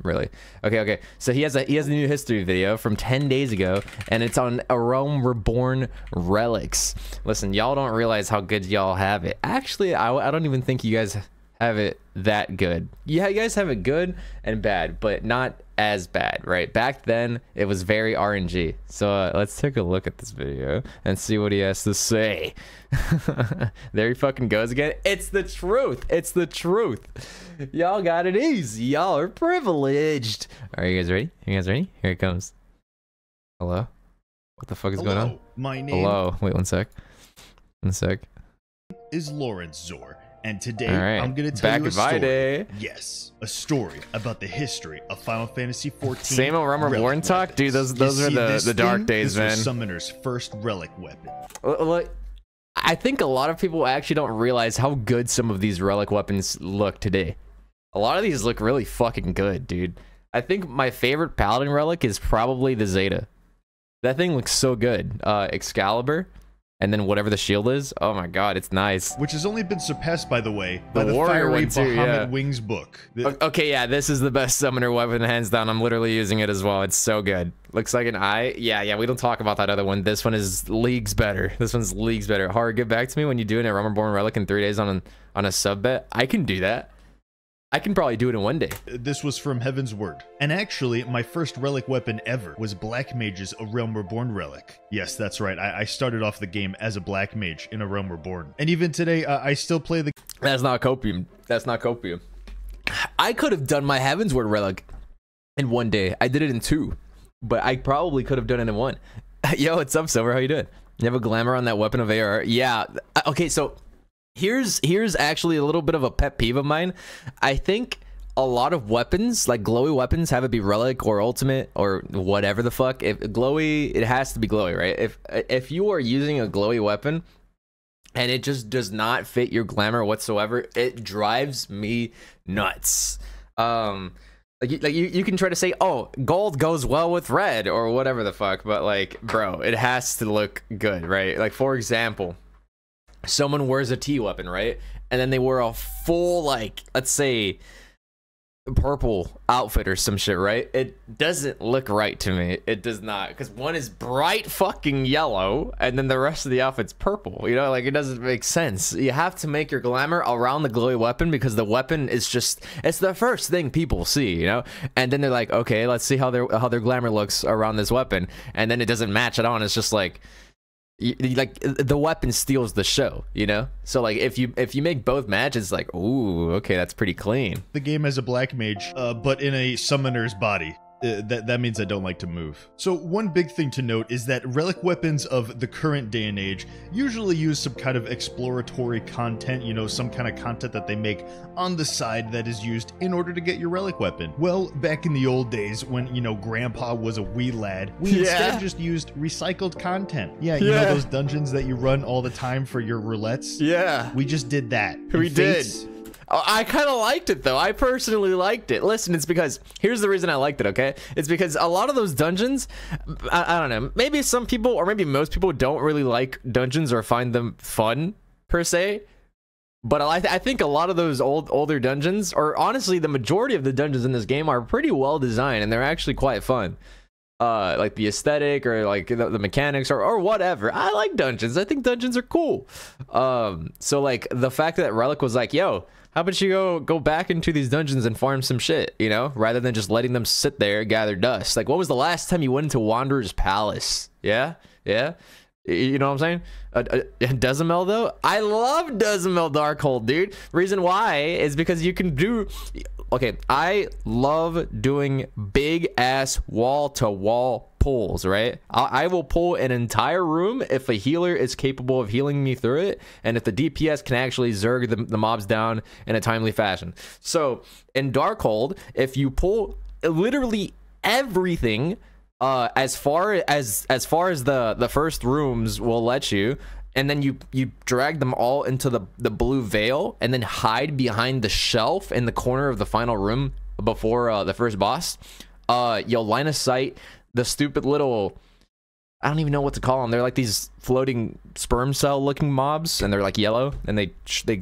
really. Okay. So he has a new history video from 10 days ago, and it's on A Realm Reborn Relics. Listen, y'all don't realize how good y'all have it. Actually, I don't even think you guys have it that good. Yeah, you guys have it good and bad, but not as bad, right? Back then, it was very RNG. So let's take a look at this video and see what he has to say. There he fucking goes again. It's the truth. It's the truth. Y'all got it easy. Y'all are privileged. Are you guys ready? You guys ready? Here it comes. Hello? What the fuck is going on? My name Wait, one sec. is Larryzaur. And today, I'm going to tell Back you a story. Day. Yes, a story about the history of Final Fantasy XIV. Same old Realm Reborn talk? Dude, those are the dark days, man. This was Summoner's first relic weapon. Look, I think a lot of people actually don't realize how good some of these relic weapons look today. A lot of these look really fucking good, dude. I think my favorite Paladin relic is probably the Zeta. That thing looks so good. Excalibur. And then whatever the shield is, oh my god, it's nice. Which has only been surpassed, by the way, by the the warrior fiery one too, Bahamut Wings book. Okay, yeah, this is the best summoner weapon, hands down. I'm literally using it as well. It's so good. Looks like an eye. Yeah, we don't talk about that other one. This one is leagues better. This one's leagues better. Haru, get back to me when you do it in a Realm Reborn relic in 3 days on a sub bet. I can do that. I can probably do it in 1 day. This was from Heaven's Word. And actually, my first relic weapon ever was Black Mage's A Realm Reborn relic. Yes, that's right. I started off the game as a Black Mage in A Realm Reborn. And even today, I still play the... That's not copium. That's not copium. I could have done my Heaven's Word relic in 1 day. I did it in 2. But I probably could have done it in 1. Yo, what's up, Silver? How you doing? You have a glamour on that weapon of ARR? Yeah. Okay, so... Here's actually a little bit of a pet peeve of mine. I think a lot of weapons, like glowy weapons, have it be relic or ultimate or whatever the fuck. If glowy, it has to be glowy, right? If you are using a glowy weapon and it just does not fit your glamour whatsoever, it drives me nuts. You can try to say, oh, gold goes well with red or whatever the fuck, but like, bro, it has to look good, right? Like, for example, someone wears a T weapon, right? And then they wear a full, like, let's say, purple outfit or some shit, right? It doesn't look right to me. It does not. Because one is bright fucking yellow, and then the rest of the outfit's purple. You know, like, it doesn't make sense. You have to make your glamour around the glowy weapon because the weapon is just, it's the first thing people see, you know? And then they're like, okay, let's see how their glamour looks around this weapon. And then it doesn't match at all, and it's just like, like the weapon steals the show, you know? So like if you make both match, it's like, ooh, okay, that's pretty clean. The game as a Black Mage, but in a summoner's body. That means I don't like to move. So one big thing to note is that relic weapons of the current day and age usually use some kind of exploratory content, you know, some kind of content that they make on the side that is used in order to get your relic weapon. Well, back in the old days when, you know, Grandpa was a wee lad, we instead just used recycled content. Yeah, you know those dungeons that you run all the time for your roulettes? Yeah. We just did that. We did. I kind of liked it, though. I personally liked it. Listen, it's because... Here's the reason I liked it, okay? It's because a lot of those dungeons... I don't know. Maybe some people, or maybe most people, don't really like dungeons or find them fun, per se. But I think a lot of those older dungeons, or honestly, the majority of the dungeons in this game are pretty well designed, and they're actually quite fun. Like the aesthetic or like the mechanics or whatever. I like dungeons. I think dungeons are cool. So like the fact that Relic was like, yo, how about you go back into these dungeons and farm some shit, you know, rather than just letting them sit there and gather dust. Like, what was the last time you went into Wanderer's Palace? Yeah. You know what I'm saying? Dezimel, though? I love Dezimel Darkhold, dude. Reason why is because you can do... Okay, I love doing big-ass wall-to-wall pulls, right? I will pull an entire room if a healer is capable of healing me through it, and if the DPS can actually zerg the mobs down in a timely fashion. So, in Darkhold, if you pull literally everything... as far as the first rooms will let you, and then you drag them all into the blue veil and then hide behind the shelf in the corner of the final room before the first boss, you'll line of sight the stupid little, I don't even know what to call them. They're like these floating sperm cell looking mobs, and they're like yellow, and they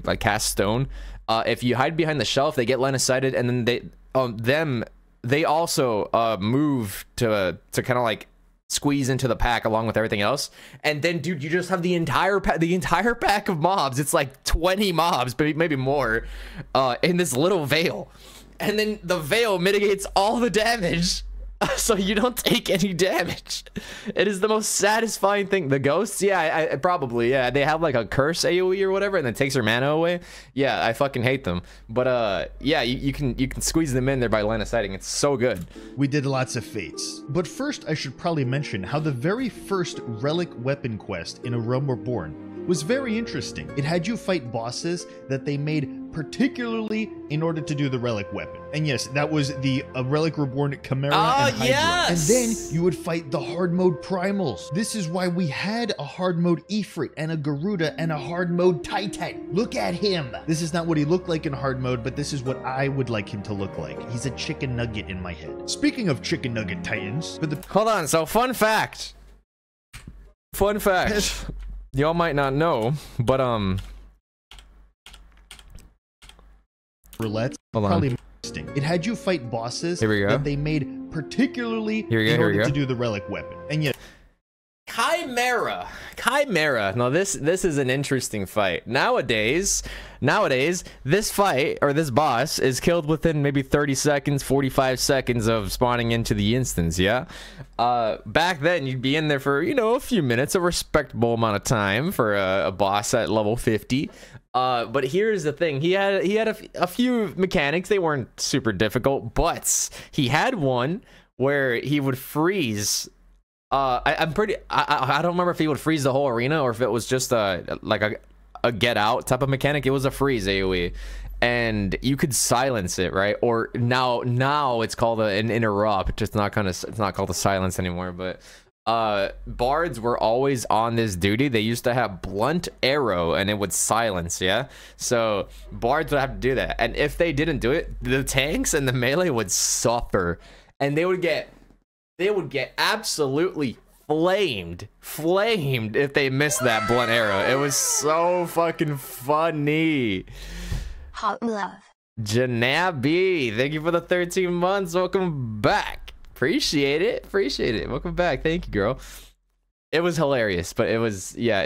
like cast stone. If you hide behind the shelf, they get line of sighted, and then them they also move to kind of like squeeze into the pack along with everything else. And then, dude, you just have the entire pack of mobs. It's like 20 mobs, maybe more, in this little veil. And then the veil mitigates all the damage, so you don't take any damage. It is the most satisfying thing. The ghosts, yeah, I probably, yeah, they have like a curse AoE or whatever, and then takes their mana away. Yeah, I fucking hate them. But yeah, you can squeeze them in there by line of sighting. It's so good. We did lots of fates. But first, I should probably mention how the very first Relic weapon quest in A Realm Reborn was very interesting. It had you fight bosses that they made particularly in order to do the Relic weapon. And yes, that was the Relic Reborn Chimera and Hydra. Yes! And then you would fight the hard mode primals. This is why we had a hard mode Ifrit and a Garuda and a hard mode Titan. Look at him. This is not what he looked like in hard mode, but this is what I would like him to look like. He's a chicken nugget in my head. Speaking of chicken nugget titans, but hold on, so fun fact. Y'all might not know, but roulette's probably interesting. It had you fight bosses that they made particularly in order to do the Relic weapon. And yet, Chimera. Now this is an interesting fight. Nowadays, this fight or this boss is killed within maybe 30 seconds, 45 seconds of spawning into the instance. Yeah. Back then you'd be in there for, you know, a few minutes, a respectable amount of time for a boss at level 50. But here's the thing. He had a few mechanics. They weren't super difficult, but he had one where he would freeze. I don't remember if he would freeze the whole arena or if it was just like a get out type of mechanic. It was a freeze AoE, and you could silence it, right? Or now it's called an interrupt. It's not called a silence anymore. But bards were always on this duty. They used to have blunt arrow and it would silence. Yeah, so bards would have to do that, and if they didn't do it, the tanks and the melee would suffer, and they would get absolutely flamed if they missed that blunt arrow. It was so fucking funny. Hot love. Janabi, thank you for the 13 months. Welcome back. Appreciate it. Welcome back. Thank you, girl. It was hilarious, but it was, yeah,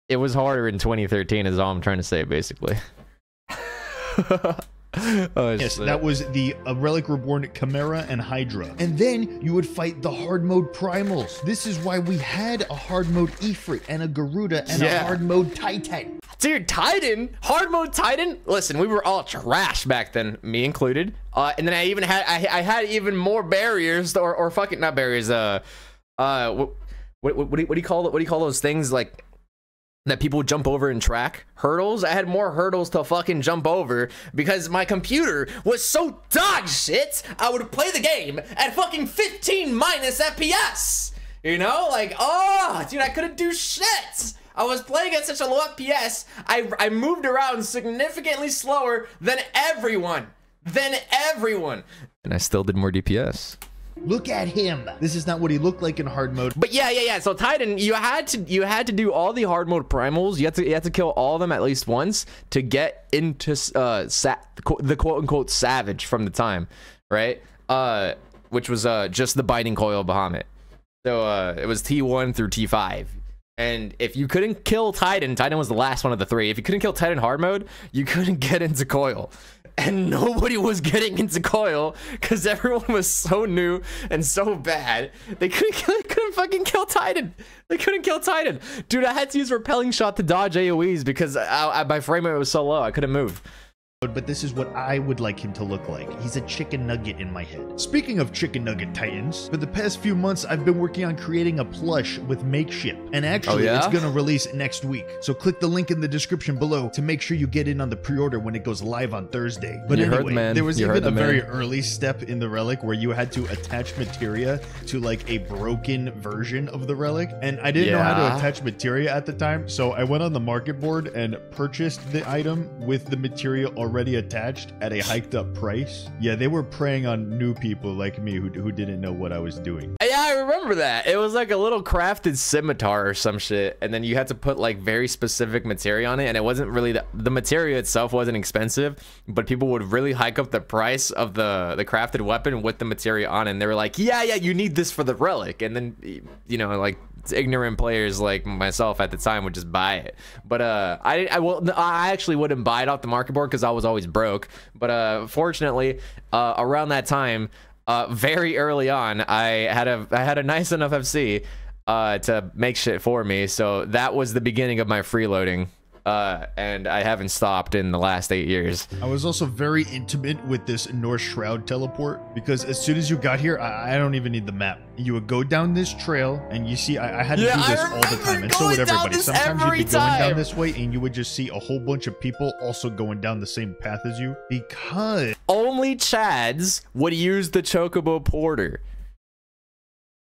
it was harder in 2013 is all I'm trying to say, basically. Oh, yes, that was the Relic Reborn Chimera and Hydra. And then you would fight the hard mode primals. This is why we had a hard mode Ifrit and a Garuda and a hard mode Titan. Dude, Titan, hard mode Titan. Listen, we were all trash back then, me included. And then I even had I had even more barriers or fucking not barriers. What do you call it? What do you call those things like that people jump over and track? Hurdles? I had more hurdles to fucking jump over because my computer was so dog shit. I would play the game at fucking 15 minus FPS. You know, like, oh, dude, I couldn't do shit. I was playing at such a low FPS. I moved around significantly slower than everyone. And I still did more DPS. Look at him. This is not what he looked like in hard mode. But yeah. So Titan, you had to do all the hard mode primals. You had to kill all of them at least once to get into the quote unquote savage from the time, right? Which was just the biting coil Bahamut. So it was T1 through T5. And if you couldn't kill Titan was the last one of the three. If you couldn't kill Titan hard mode, you couldn't get into coil. And nobody was getting into coil because everyone was so new and so bad. They couldn't fucking kill Titan. They couldn't kill Titan. Dude, I had to use repelling shot to dodge AoEs because my frame rate was so low. I couldn't move. But this is what I would like him to look like. He's a chicken nugget in my head. Speaking of chicken nugget titans, for the past few months, I've been working on creating a plush with Makeship. And actually, it's gonna release next week. So click the link in the description below to make sure you get in on the pre-order when it goes live on Thursday. But anyway, there was even a very early step in the Relic where you had to attach materia to like a broken version of the Relic. And I didn't know how to attach materia at the time. So I went on the market board and purchased the item with the materia already attached at a hiked up price. Yeah, they were preying on new people like me who didn't know what I was doing. Yeah, I remember that. It was like a little crafted scimitar or some shit, and then you had to put like very specific materia on it, and it wasn't really the materia itself wasn't expensive, but people would really hike up the price of the crafted weapon with the materia on it, and they were like, yeah, you need this for the relic, and then, you know, like ignorant players like myself at the time would just buy it. But I actually wouldn't buy it off the market board because I was always broke. But fortunately, around that time, very early on, I had a nice enough FC to make shit for me. So that was the beginning of my freeloading. And I haven't stopped in the last 8 years. I was also very intimate with this North Shroud teleport because as soon as you got here, I don't even need the map. You would go down this trail and you see, I had to do this all the time, and so would everybody. Sometimes you'd be going down this way and you would just see a whole bunch of people also going down the same path as you because only Chads would use the Chocobo Porter.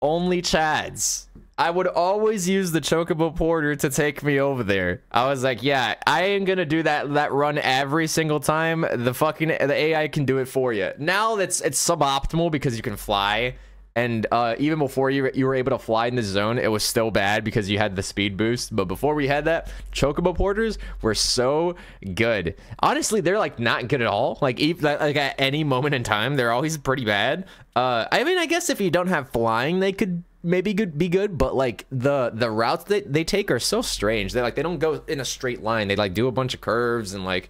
Only Chads. I would always use the Chocobo Porter to take me over there. I was like, yeah, I ain't gonna do that run every single time. The AI can do it for you. Now it's suboptimal because you can fly, and even before you were able to fly in the zone, it was still bad because you had the speed boost. But before we had that, Chocobo Porters were so good. Honestly, they're like not good at all. Like at any moment in time, they're always pretty bad. I mean, I guess if you don't have flying, they could maybe be good, but like the routes that they take are so strange. They don't go in a straight line. They like do a bunch of curves and like,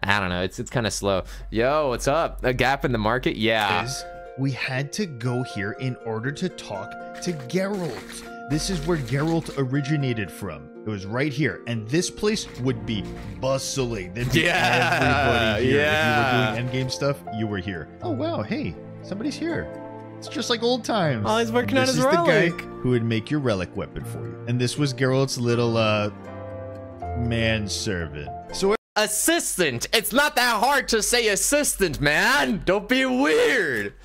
I don't know, it's kind of slow. Yo, what's up? A gap in the market? Yeah. We had to go here in order to talk to Geralt. This is where Geralt originated from. It was right here, and this place would be bustling. There'd be everybody here. If you were doing endgame stuff, you were here. Oh wow, hey, somebody's here. It's just like old times. Oh, he's working on his relic. This is the guy who would make your relic weapon for you. And this was Geralt's little, manservant. So assistant. It's not that hard to say assistant, man. Don't be weird.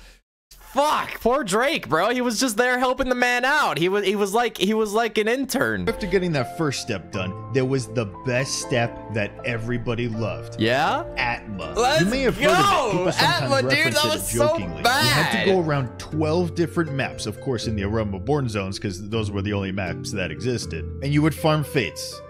Fuck, poor Drake, bro. He was just there helping the man out. He was like an intern. After getting that first step done, there was the best step that everybody loved. Yeah? Atma. Let's you may have heard of it. People sometimes reference it jokingly. So you had to go around 12 different maps, of course, in the Aroma Born zones, because those were the only maps that existed. And you would farm fates.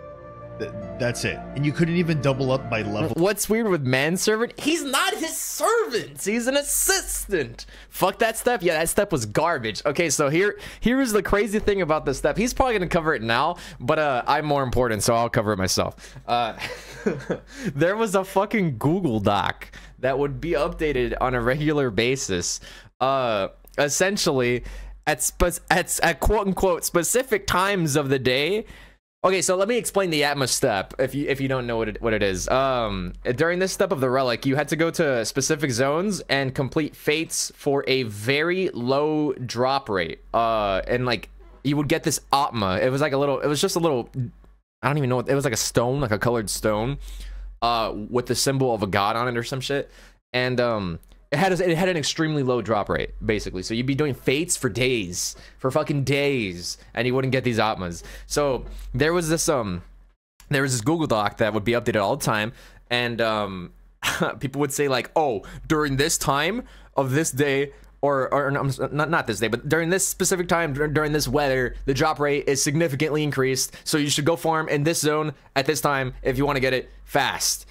That's it. And you couldn't even double up by level. What's weird with manservant? He's not his servant. He's an assistant. Fuck that step. Yeah, that step was garbage. Okay, so here's the crazy thing about this step. He's probably gonna cover it now, but I'm more important, so I'll cover it myself. There was a fucking Google Doc that would be updated on a regular basis. Essentially, at quote unquote specific times of the day. Okay, so let me explain the Atma step if you don't know what it is. During this step of the relic, you had to go to specific zones and complete fates for a very low drop rate. And like you would get this Atma. It was just a little, I don't even know what it was, like a stone, like a colored stone, with the symbol of a god on it or some shit. And it had an extremely low drop rate, basically. So you'd be doing fates for days, for fucking days, and you wouldn't get these Atmas. So there was this Google Doc that would be updated all the time, and people would say like, oh, during this time of this day, or not this day, but during this specific time, during this weather, the drop rate is significantly increased. So you should go farm in this zone at this time if you want to get it fast.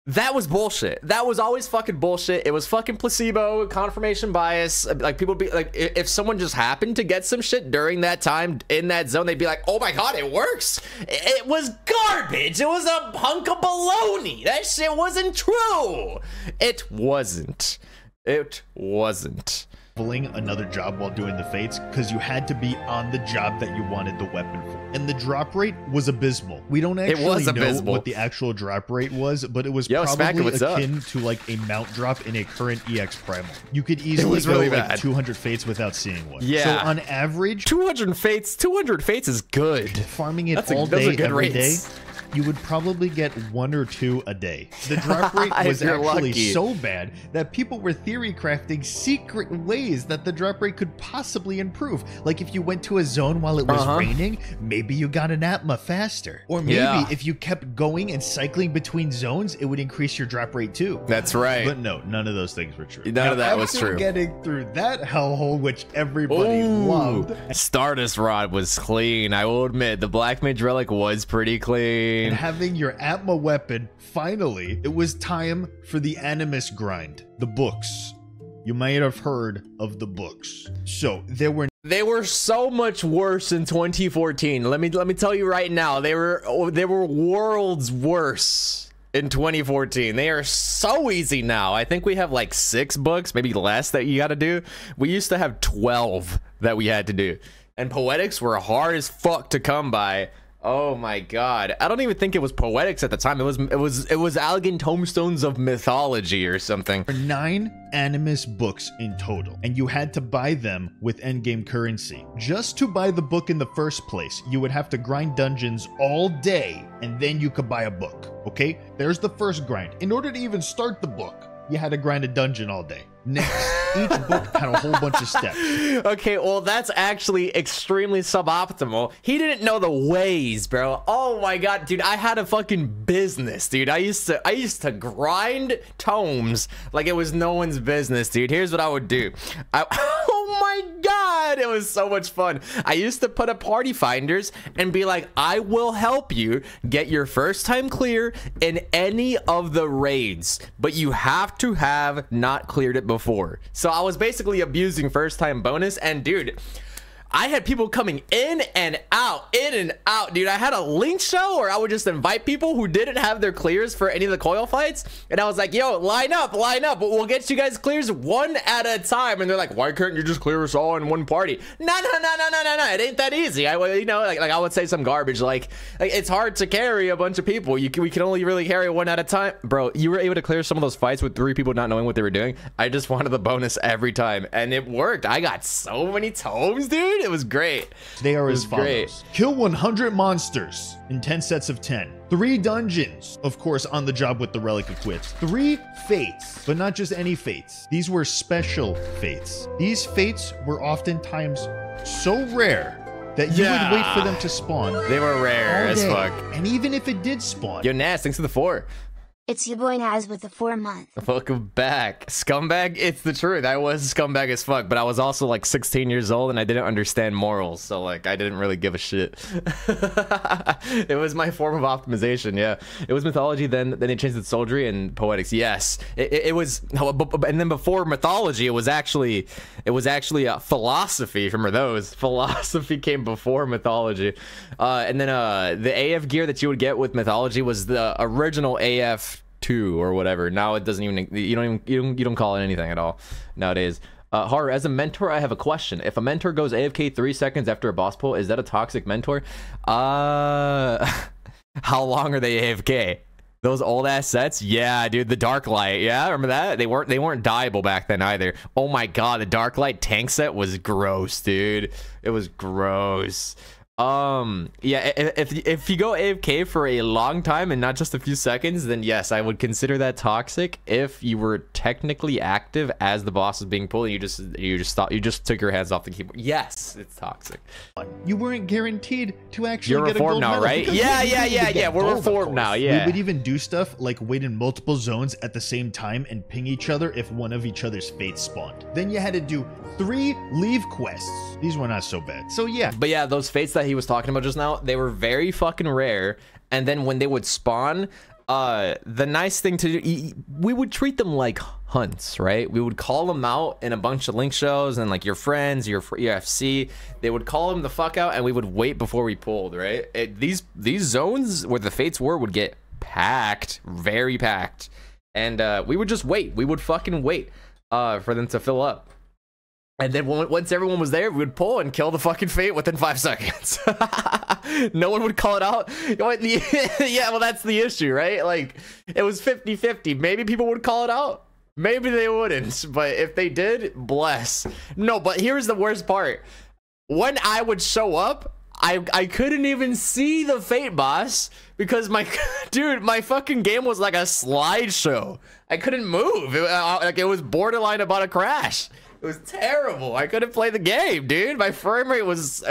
That was bullshit. That was always fucking bullshit. It was fucking placebo, confirmation bias. Like people be like, if someone just happened to get some shit during that time in that zone, they'd be like, oh my god, it works. It was garbage. It was a hunk of baloney. That shit wasn't true. It wasn't. It wasn't. Another job while doing the fates because you had to be on the job that you wanted the weapon for, and the drop rate was abysmal. We don't actually know what the actual drop rate was, but it was probably akin to like a mount drop in a current EX Primal. You could easily go like 200 fates without seeing one. Yeah. So on average, 200 fates is good. Farming it all day, every day. you would probably get 1 or 2 a day. The drop rate was you're actually lucky. so bad that people were theory crafting secret ways that the drop rate could possibly improve. Like if you went to a zone while it was raining, maybe you got an atma faster. Or maybe if you kept going and cycling between zones, it would increase your drop rate too. That's right. But no, none of those things were true. None of that was after true. Getting through that hellhole, which everybody loved. Stardust Rod was clean. I will admit, the Black Mage Relic was pretty clean. And having your Atma weapon, finally, it was time for the Animus grind. The books. You might have heard of the books. So they were so much worse in 2014. Let me tell you right now, they were worlds worse in 2014. They are so easy now. I think we have like 6 books, maybe less, that you got to do. We used to have 12 that we had to do, and poetics were hard as fuck to come by. Oh my god, I don't even think it was poetics at the time. It was Allegan Tomestones of Mythology or something. 9 Animus books in total, and you had to buy them with endgame currency. Just to buy the book in the first place, you would have to grind dungeons all day, and then you could buy a book. Okay, there's the first grind. In order to even start the book, you had to grind a dungeon all day. Next, each book had a whole bunch of steps. Okay, well, that's actually extremely suboptimal. He didn't know the ways, bro. Oh my god, dude, I had a fucking business, dude. I used to grind tomes like it was no one's business, dude. Here's what I would do. Oh my god, it was so much fun. I used to put up party finders and be like, I will help you get your first time clear in any of the raids, but you have to have not cleared it before. So I was basically abusing first time bonus, and dude, I had people coming in and out, dude. I had a link show where I would just invite people who didn't have their clears for any of the coil fights, and I was like, yo, line up, we'll get you guys clears one at a time. And they're like, why couldn't you just clear us all in one party? No, it ain't that easy. I would say some garbage like it's hard to carry a bunch of people. We can only really carry one at a time. Bro, you were able to clear some of those fights with 3 people not knowing what they were doing. I just wanted the bonus every time, and it worked. I got so many tomes, dude. It was great. They are as follows. Kill 100 monsters in 10 sets of 10. 3 dungeons, of course, on the job with the relic equipped. 3 fates, but not just any fates. These were special fates. These fates were oftentimes so rare that you would wait for them to spawn. They were rare as fuck. And even if it did spawn. Yo, Nas, thanks for the 4. It's your boy Naz with the 4-month. Welcome back. Scumbag, it's the truth. I was scumbag as fuck, but I was also like 16 years old and I didn't understand morals, so like I didn't really give a shit. It was my form of optimization, yeah. It was mythology, then they changed it to soldiery and poetics. Yes. It was, and then before mythology, it was actually philosophy. Remember those? Philosophy came before mythology. And then the AF gear that you would get with mythology was the original AF 2 or whatever. Now it doesn't even, you don't call it anything at all nowadays. Haru, as a mentor, I have a question. If a mentor goes AFK 3 seconds after a boss pull, is that a toxic mentor? How long are they AFK? Those old ass sets? Yeah, dude, the Dark Light. Yeah, remember that? They weren't dieable back then either. Oh my god, the Dark Light tank set was gross, dude. It was gross. Yeah, if you go AFK for a long time and not just a few seconds, then yes, I would consider that toxic. If you were technically active as the boss was being pulled and you just took your hands off the keyboard, yes, it's toxic. You weren't guaranteed to actually You're get reformed a gold now, medal, right? Yeah, we're reformed now. Yeah, we would even do stuff like wait in multiple zones at the same time and ping each other if one of each other's fates spawned. Then you had to do 3 leave quests. These were not so bad. So yeah, but yeah, those fates that he was talking about just now, they were very fucking rare. And then when they would spawn, the nice thing to do, we would treat them like hunts, right? We would call them out in a bunch of link shows, and like your friends, your FC, they would call them the fuck out, and we would wait before we pulled, right? These zones where the fates were would get packed, very packed, and we would just wait. We would fucking wait for them to fill up. And then once everyone was there, we would pull and kill the fucking fate within 5 seconds. No one would call it out. Yeah, well, that's the issue, right? Like, it was 50-50. Maybe people would call it out. Maybe they wouldn't. But if they did, bless. No, but here's the worst part. When I would show up, I couldn't even see the Fate boss because my fucking game was like a slideshow. I couldn't move. It was borderline about to crash. It was terrible. I couldn't play the game, dude. My frame rate was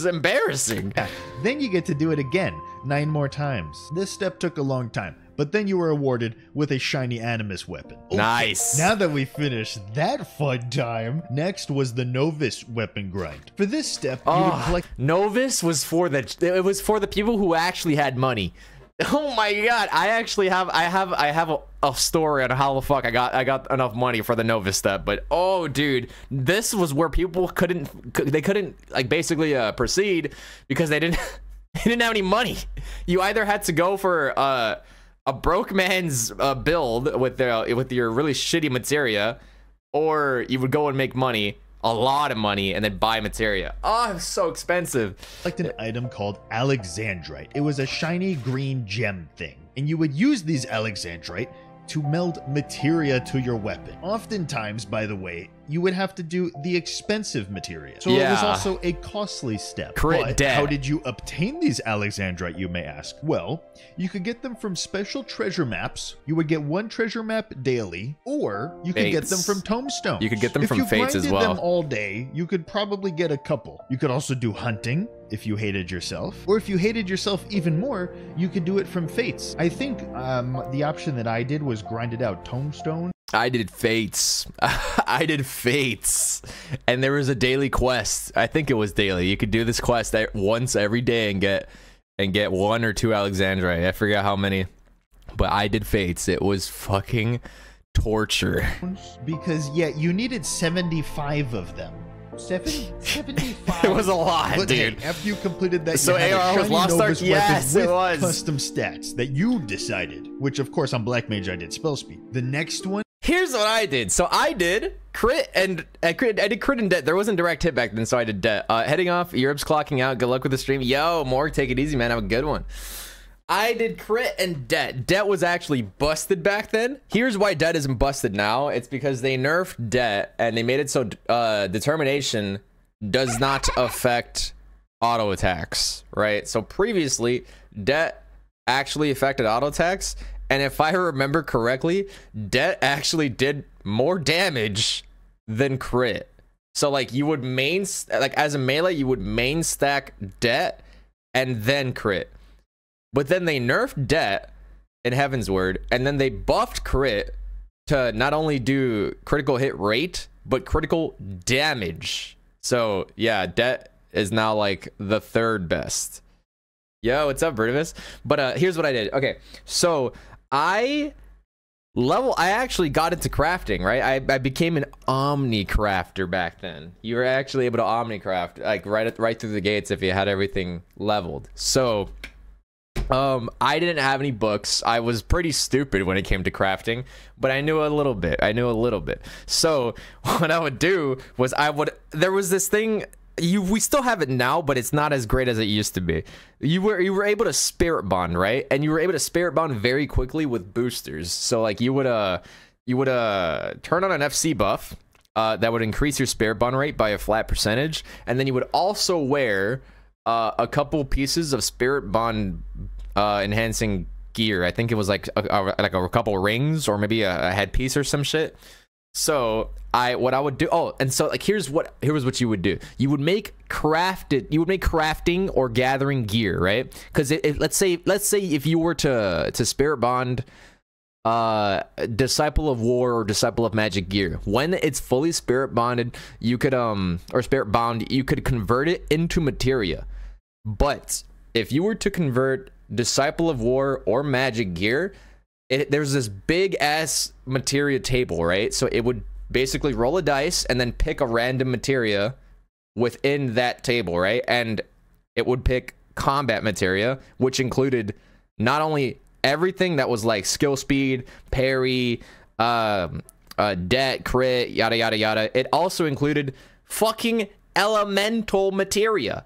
embarrassing. Then you get to do it again 9 more times. This step took a long time, but then you were awarded with a shiny Animus weapon. Okay, nice. Now that we finished that fun time, next was the Novus weapon grind. For this step, you would collect. Novus was for the people who actually had money. Oh my god, I have a story on how the fuck I got enough money for the Novus step, but oh dude, this was where people couldn't like basically proceed because they didn't have any money. You either had to go for a broke man's build with your really shitty materia, or you would go and make money, a lot of money, and then buy materia. Oh, it was so expensive. Like an item called Alexandrite. It was a shiny green gem thing, and you would use these Alexandrite to meld materia to your weapon. Oftentimes, by the way, you would have to do the expensive materia. So it was also a costly step. But how did you obtain these Alexandrite, you may ask? Well, you could get them from special treasure maps. You would get 1 treasure map daily, or you could get them from tombstones. You could get them from fates as well. If you grinded them all day, you could probably get a couple. You could also do hunting if you hated yourself, or if you hated yourself even more, you could do it from fates. I think the option that I did was grinded out tombstone. I did fates. I did fates, and there was a daily quest. I think it was daily. You could do this quest once every day and get 1 or 2 Alexandrite. I forget how many, but I did fates. It was fucking torture. Because yeah, you needed 75 of them. 75. It was a lot, but dude. Hey, after you completed that, so you ARR was Lost Ark. Yes, it was custom stats that you decided. Which, of course, on Black Mage I did spell speed. The next one. Here's what I did. So I did crit and I did crit and debt. There wasn't direct hit back then, so I did debt. Heading off. Europe's clocking out. Good luck with the stream. Yo, Morg, take it easy, man. Have a good one. I did crit and debt. Debt was actually busted back then. Here's why debt isn't busted now. It's because they nerfed debt and they made it so determination does not affect auto attacks, right? So previously, debt actually affected auto attacks, and if I remember correctly, debt actually did more damage than crit. So like you would as a melee, you would main stack debt and then crit. But then they nerfed debt in Heaven's Word, and then they buffed crit to not only do critical hit rate, but critical damage. So yeah, debt is now like the 3rd best. Yo, what's up, Vertimus? But here's what I did. Okay, so I actually got into crafting, right? I became an omni crafter back then. You were actually able to omni craft like right through the gates if you had everything leveled. So I didn't have any books. I was pretty stupid when it came to crafting, but I knew a little bit. So what I would do was there was this thing, we still have it now, but it's not as great as it used to be. You were able to spirit bond, right? And you were able to spirit bond very quickly with boosters. So like you would turn on an FC buff that would increase your spirit bond rate by a flat percentage, and then you would also wear a couple pieces of spirit bond enhancing gear. I think it was like a couple rings or maybe a headpiece or some shit. So what I would do, and so like here's what you would do. You would make crafting or gathering gear, right? Because let's say if you were to spirit bond Disciple of War or Disciple of Magic gear, when it's fully spirit bonded, you could or spirit bound, you could convert it into materia. But if you were to convert Disciple of War or Magic gear, there's this big ass materia table, right? So it would basically roll a dice and then pick a random materia within that table, right? And it would pick combat materia, which included not only everything that was like skill speed, parry, debt, crit, yada yada yada. It also included fucking elemental materia,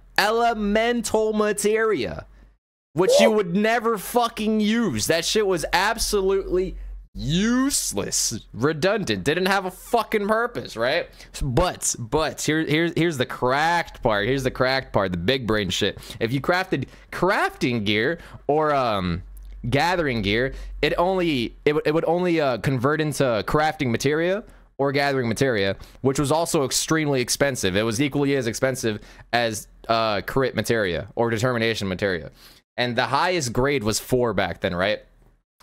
which you would never fucking use. That shit was absolutely useless, redundant, didn't have a fucking purpose, right? But here's the cracked part. Here's the cracked part, the big brain shit. If you crafted crafting gear or gathering gear, it would only convert into crafting materia or gathering materia, which was also extremely expensive. It was equally as expensive as crit materia or determination materia, and the highest grade was 4 back then, right?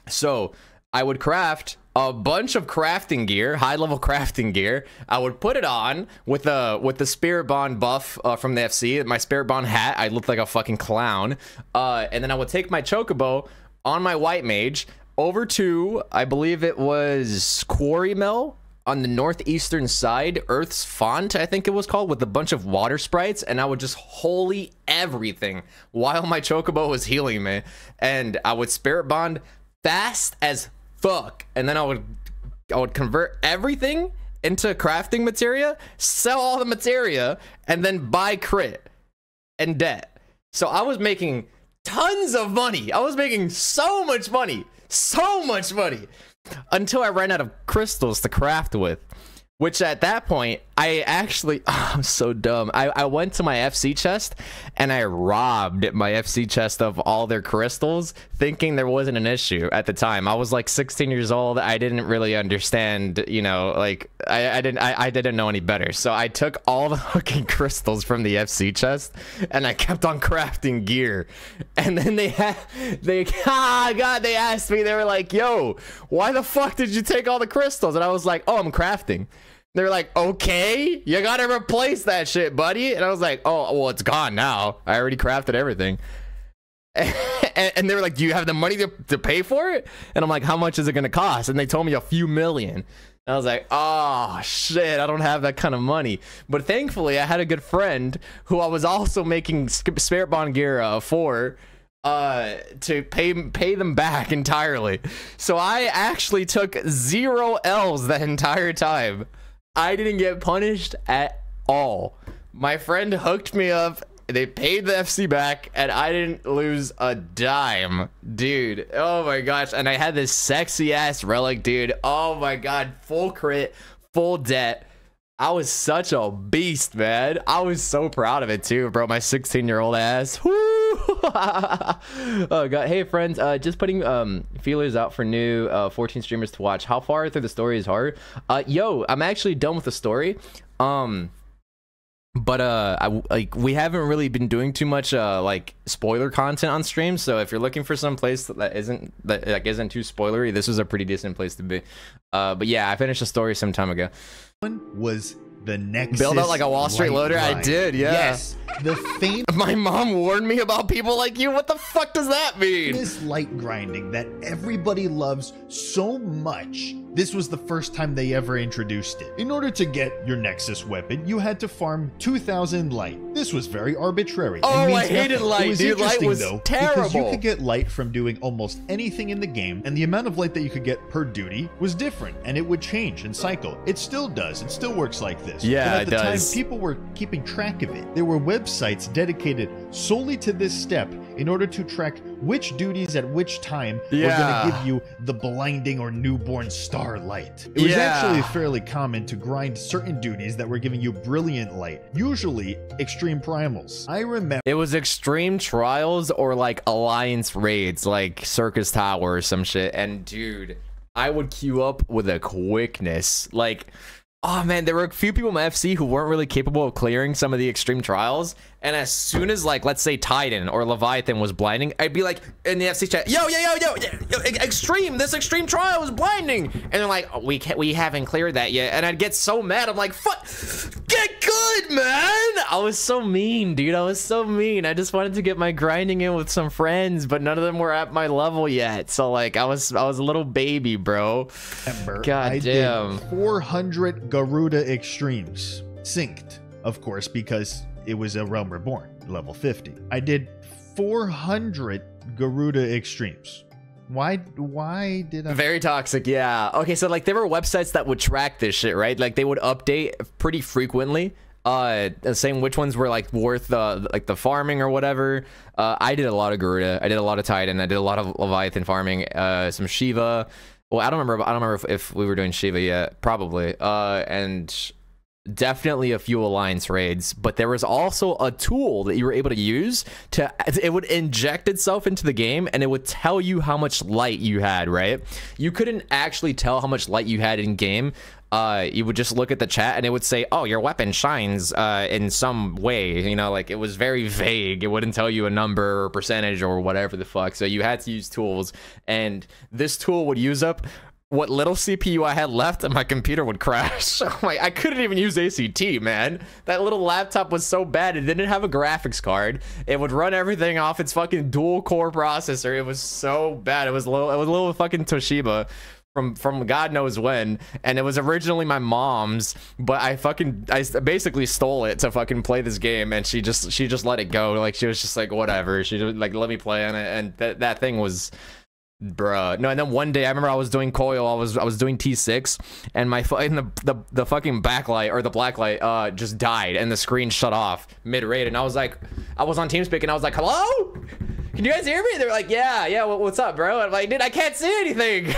So I would craft a bunch of crafting gear, high level crafting gear. I would put it on with the spirit bond buff from the FC, my spirit bond hat. I looked like a fucking clown. And then I would take my chocobo on my white mage over to, I believe it was Quarry Mill on the northeastern side, Earth's Font, I think it was called, with a bunch of water sprites, and I would just holy everything while my chocobo was healing me, and I would spirit bond fast as fuck, and then I would convert everything into crafting materia, sell all the materia, and then buy crit and debt. So I was making tons of money. I was making so much money until I ran out of crystals to craft with, which at that point I actually I'm so dumb. I went to my FC chest and I robbed my FC chest of all their crystals, thinking there wasn't an issue at the time. I was like 16 years old. I didn't really understand, you know, like I didn't know any better. So I took all the fucking crystals from the FC chest and I kept on crafting gear. And then they asked me, they were like, yo, why the fuck did you take all the crystals? And I was like, oh, I'm crafting. They're like, okay, you gotta replace that shit, buddy. And I was like, oh, well, it's gone now. I already crafted everything. And they were like, do you have the money to pay for it? And I'm like, how much is it gonna cost? And they told me a few million. And I was like, oh shit, I don't have that kind of money. But thankfully I had a good friend who I was also making spirit bond gear for to pay them back entirely. So I actually took 0 L's that entire time. I didn't get punished at all. My friend hooked me up, they paid the FC back, and I didn't lose a dime, dude. Oh my gosh. And I had this sexy ass relic, dude. Oh my god, full crit, full debt. I was such a beast, man. I was so proud of it too, bro. My 16-year-old ass. Woo! Oh god. Hey friends, just putting feelers out for new 14 streamers to watch. How far through the story is Haru? Yo, I'm actually done with the story. But we haven't really been doing too much like spoiler content on stream. So if you're looking for some place that isn't too spoilery, this is a pretty decent place to be. But yeah, I finished the story some time ago. One was the Nexus build out like a Wall Street loader. Grind. I did, yeah. Yes, the My mom warned me about people like you. What the fuck does that mean? This light grinding that everybody loves so much. This was the first time they ever introduced it. In order to get your Nexus weapon, you had to farm 2,000 light. This was very arbitrary. Oh, I hated light, dude. Light was terrible. Because you could get light from doing almost anything in the game, and the amount of light that you could get per duty was different, and it would change and cycle. It still does. It still works like this. Yeah, it does. At the time, people were keeping track of it. There were websites dedicated solely to this step in order to track which duties at which time were going to give you the blinding or newborn star light. It was actually fairly common to grind certain duties that were giving you brilliant light, usually extreme primals. I remember it was extreme trials or like alliance raids, like Circus Tower or some shit. And dude, I would queue up with a quickness like, oh man, there were a few people in my FC who weren't really capable of clearing some of the extreme trials. And as soon as, like, let's say Titan or Leviathan was blinding, I'd be like in the FC chat, yo, extreme, this extreme trial was blinding. And they're like, oh, we haven't cleared that yet. And I'd get so mad. I'm like, fuck, get good, man. I was so mean, dude. I was so mean. I just wanted to get my grinding in with some friends, but none of them were at my level yet. So like, I was a little baby, bro. God damn. Did 400 Garuda extremes synced, of course, because it was a Realm Reborn, level 50. I did 400 Garuda extremes. Why did I? Very toxic, yeah. Okay, so like there were websites that would track this shit, right? Like they would update pretty frequently, saying which ones were like worth like the farming or whatever. I did a lot of Garuda. I did a lot of Titan. I did a lot of Leviathan farming. Some Shiva. Well, I don't remember if we were doing Shiva yet. Probably. And definitely a few alliance raids, but there was also a tool that you were able to use it would inject itself into the game and it would tell you how much light you had, right? You couldn't actually tell how much light you had in game. You would just look at the chat and it would say, oh, your weapon shines in some way, you know, like it was very vague. It wouldn't tell you a number or percentage or whatever the fuck. So you had to use tools, and this tool would use up what little CPU I had left, and my computer would crash. I couldn't even use ACT, man. That little laptop was so bad. It didn't have a graphics card. It would run everything off its fucking dual core processor. It was so bad. It was a little fucking Toshiba from God knows when, and it was originally my mom's, but I basically stole it to fucking play this game, and she just let it go. Like, she was just like, whatever. She just like let me play on it, and that thing was, bruh. No, and then one day I remember I was doing coil, I was doing T6, and the fucking backlight or the blacklight just died, and the screen shut off mid raid, and I was on TeamSpeak and I was like, hello, can you guys hear me? They're like, yeah, what's up, bro? And I'm like, dude, I can't see anything.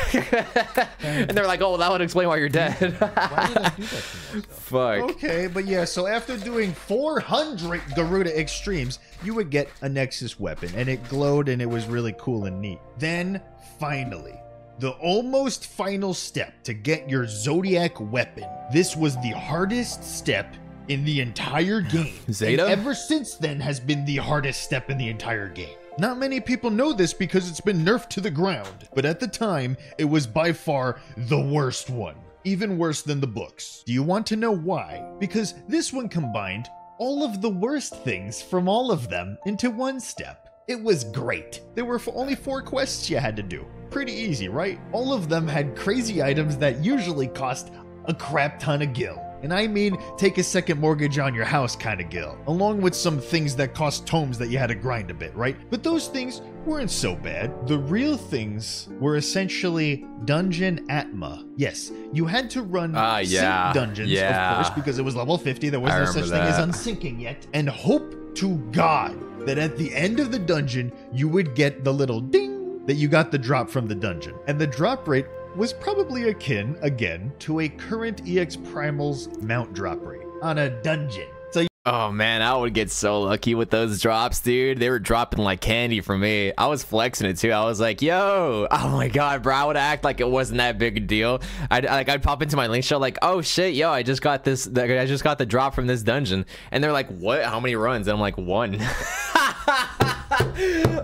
And they're like, oh, well, that would explain why you're dead. Why did I do that to myself? Fuck. Okay, but yeah, so after doing 400 Garuda Extremes, you would get a Nexus weapon, and it glowed, and it was really cool and neat. Then, finally, the almost final step to get your Zodiac weapon. This was the hardest step in the entire game. Zeta? And ever since then has been the hardest step in the entire game. Not many people know this because it's been nerfed to the ground, but at the time, it was by far the worst one. Even worse than the books. Do you want to know why? Because this one combined all of the worst things from all of them into one step. It was great. There were only 4 quests you had to do. Pretty easy, right? All of them had crazy items that usually cost a crap ton of gil. And I mean, take a second mortgage on your house kind of gil, along with some things that cost tomes that you had to grind a bit, right? But those things weren't so bad. The real things were essentially dungeon atma. Yes, you had to run sync dungeons, of course, because it was level 50. There was no such thing as unsyncing yet. And hope to God that at the end of the dungeon, you would get the little ding that you got the drop from the dungeon. And the drop rate was probably akin, again, to a current EX Primal's mount drop rate on a dungeon. So oh man, I would get so lucky with those drops, dude. They were dropping like candy for me. I was flexing it too. I was like, yo, oh my god, bro. I would act like it wasn't that big a deal. I'd pop into my link show like, oh shit, yo, I just got the drop from this dungeon. And they're like, what? How many runs? And I'm like, 1.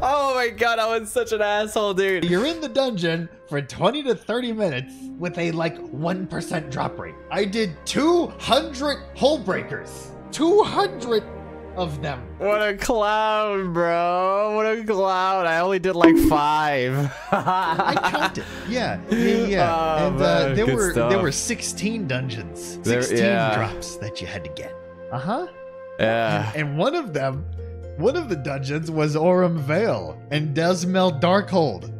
Oh my god, I was such an asshole, dude. You're in the dungeon for 20 to 30 minutes with a like 1% drop rate. I did 200 hull breakers. 200 of them. What a clown, bro. What a clown. I only did like 5. I counted. Yeah. Oh, and man, there were 16 dungeons. 16 drops that you had to get. Yeah. And one of the dungeons was Aurum Vale and Desmel Darkhold.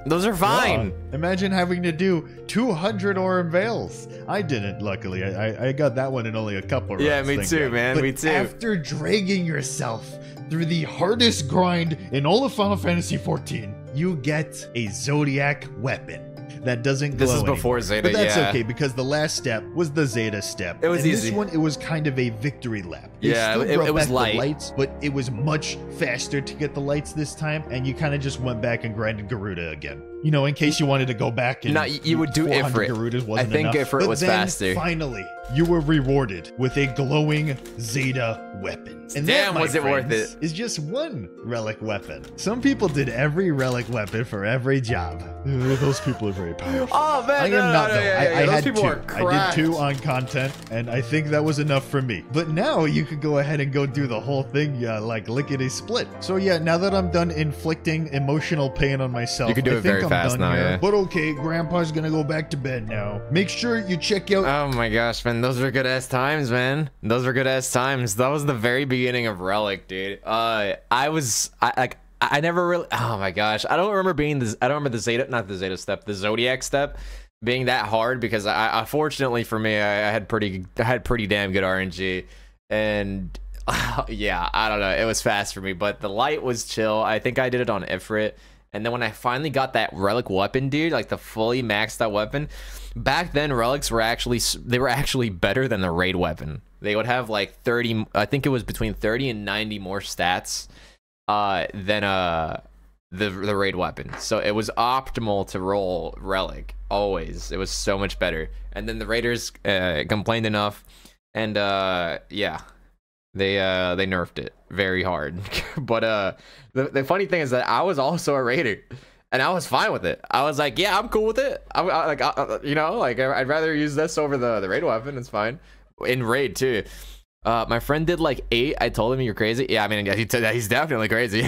Those are fine. Yeah. Imagine having to do 200 Aurum Vales. I didn't, luckily. I got that one in only a couple runs. Yeah, me too, man. But me too. After dragging yourself through the hardest grind in all of Final Fantasy XIV, you get a Zodiac weapon that doesn't glow. This is before anymore. Zeta, but that's okay, because the last step was the Zeta step. It was easy. This one, it was kind of a victory lap. Yeah, it was light. The lights, but it was much faster to get the lights this time, and you kind of just went back and grinded Garuda again. You know, in case you wanted to go back and... No, you would do Ifrit. Garudas wasn't I think enough. Ifrit was faster. Finally, you were rewarded with a glowing Zeta weapon. And damn, that, was it worth it? Is just one relic weapon. Some people did every relic weapon for every job. Those people are very powerful. Oh man, I am not though. I those had people 2. are cracked. I did 2 on content, and I think that was enough for me. But now you could go ahead and go do the whole thing, like lickety split. So yeah, now that I'm done inflicting emotional pain on myself, you can do it very fast now. Here. Yeah. But okay, Grandpa's gonna go back to bed now. Make sure you check out. Oh my gosh, man, those were good ass times, man. Those were good ass times. That was the very beginning of Relic, dude. I never really. Oh my gosh, I don't remember the Zeta, not the Zeta step, the Zodiac step being that hard, because I fortunately for me, I had pretty damn good RNG, and yeah, I don't know, it was fast for me, but the light was chill. I think I did it on Ifrit, And then when I finally got that relic weapon, dude, like the fully maxed out weapon, back then relics were actually better than the raid weapon. They would have like 30, I think it was between 30 and 90 more stats than the raid weapon. So it was optimal to roll relic always. It was so much better. And then the raiders complained enough, and yeah, they nerfed it very hard. But the funny thing is that I was also a raider, and I was fine with it. I was like, yeah, I'm cool with it. You know, like I'd rather use this over the raid weapon. It's fine. In raid too. My friend did like 8. I told him, you're crazy. Yeah, I mean, he's definitely crazy.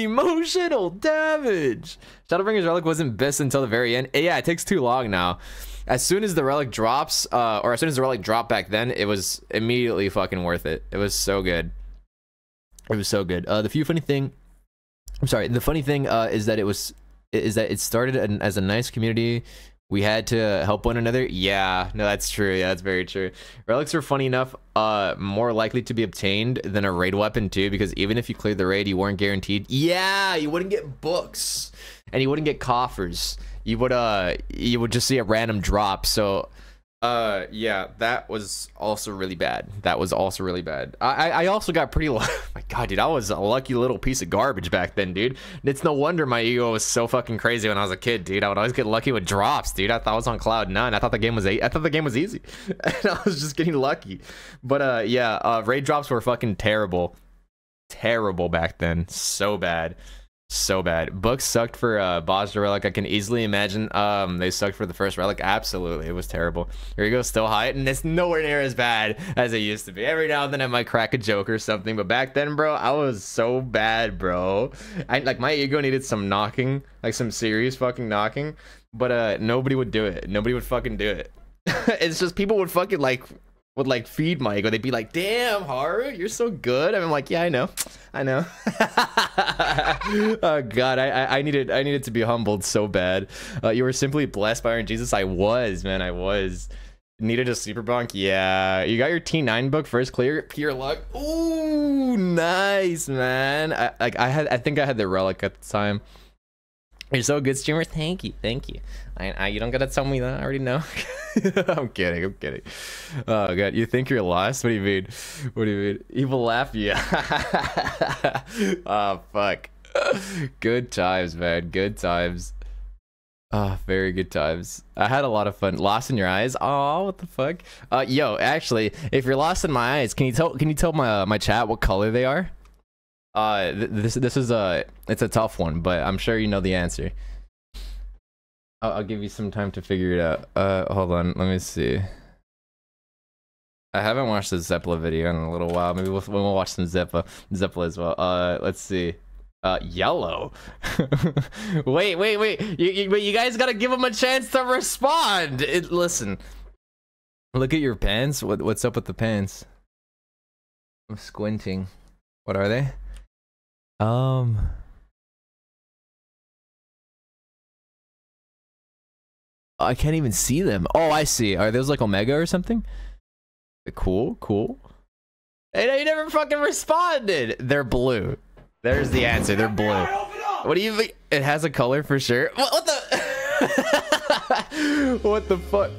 Emotional damage. Shadowbringer's relic wasn't bis until the very end. Yeah, it takes too long now. As soon as the relic drops, or as soon as the relic dropped back then, it was immediately fucking worth it. It was so good. It was so good. The funny thing is that it started as a nice community. We had to help one another. Yeah, no, that's true. Yeah, that's very true. Relics are, funny enough, more likely to be obtained than a raid weapon too, because even if you cleared the raid, you weren't guaranteed. Yeah, you wouldn't get books, and you wouldn't get coffers. You would just see a random drop. So yeah, that was also really bad. I also got pretty my god, dude, I was a lucky little piece of garbage back then, dude. It's no wonder my ego was so fucking crazy when I was a kid, dude. I would always get lucky with drops, dude. I thought I was on cloud 9. I thought the game was easy. And I was just getting lucky. But yeah, raid drops were fucking terrible back then. So bad. Books sucked for boss relic. I can easily imagine they sucked for the first relic. Absolutely, it was terrible. Here you go, still high, and it's nowhere near as bad as it used to be. Every now and then I might crack a joke or something, but back then, bro, I was so bad, bro. My ego needed some knocking, like some serious fucking knocking, but nobody would do it. Nobody would fucking do it. It's just people would fucking would feed my ego. They'd be like, damn, Haru, you're so good. I'm like, yeah, I know. Oh god, I needed to be humbled so bad. You were simply blessed by Iron Jesus. I was, man. I was. Needed a sleeper bunk. Yeah, you got your T9 book, first clear, pure luck. Ooh, nice, man. I think I had the relic at the time. You're so good, streamer. Thank you. You don't gotta tell me that. I already know. I'm kidding. Oh god, you think you're lost? What do you mean? Evil laugh? Yeah. Oh fuck. Good times, man. Good times. Oh, very good times. I had a lot of fun. Lost in your eyes? Oh, what the fuck? Yo, actually, if you're lost in my eyes, can you tell my chat what color they are? This is it's a tough one, but I'm sure you know the answer. I'll give you some time to figure it out. Hold on, let me see. I haven't watched the Zeppela video in a little while. Maybe we'll watch some Zeppela as well. Let's see. Yellow. wait. You guys gotta give him a chance to respond. Listen. Look at your pants. What's up with the pants? I'm squinting. What are they? I can't even see them. Oh, I see. Are those like Omega or something? Cool. Hey, you never fucking responded. They're blue. There's the answer. They're blue. What do you think? It has a color for sure. What the? What the fuck?